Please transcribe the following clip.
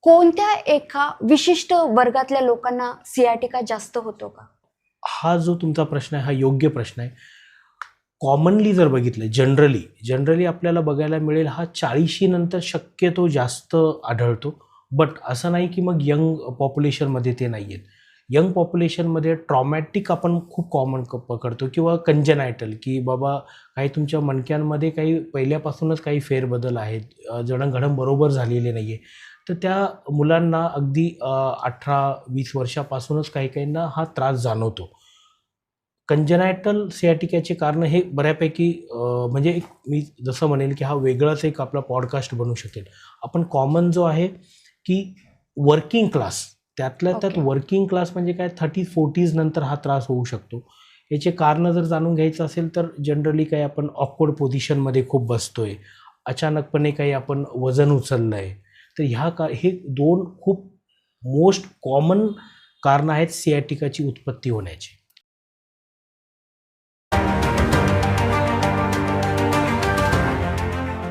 कोणत्या एका विशिष्ट वर्गातल्या लोकांना सियाटिका जास्त होतो का? हा जो तुमचा प्रश्न आहे हा योग्य प्रश्न आहे. कॉमनली जर बघितलं जनरली आपल्याला बघायला मिळेल हा 40शी नंतर शक्यतो जास्त आढळतो. बट असं नाही की मग यंग पॉप्युलेशनमध्ये ते नाही आहेत. यंग पॉप्युलेशनमध्ये ट्रॉमॅटिक आपण खूप कॉमन पकडतो किंवा कंजेनायटल की बाबा काही तुमच्या मणक्यांमध्ये काही पहिल्यापासूनच काही फेरबदल आहेत, जडणघडण बरोबर झालेली नाही आहे. तर त्या मुलांना अगदी 18-20 वर्षापासूनच काही काहींना हा त्रास जाणवतो. कंजेनायटल सियाटिकाचे कारण हे बऱ्यापैकी म्हणजे एक मी जसं म्हणेल की हा वेगळाच एक आपला पॉडकास्ट बनू शकेल. आपण कॉमन जो आहे की वर्किंग क्लास, त्यातल्या त्यात ओके. वर्किंग क्लास म्हणजे काय 30-40s नंतर हा त्रास होऊ शकतो. याचे कारणं जर जाणून घ्यायचं असेल तर जनरली काही आपण ऑकवर्ड पोझिशनमध्ये खूप बसतोय, अचानकपणे काही आपण वजन उचललं आहे. तर हे 2 खूप मोस्ट कॉमन कारणं आहेत सियाटिकाची उत्पत्ती होण्याची.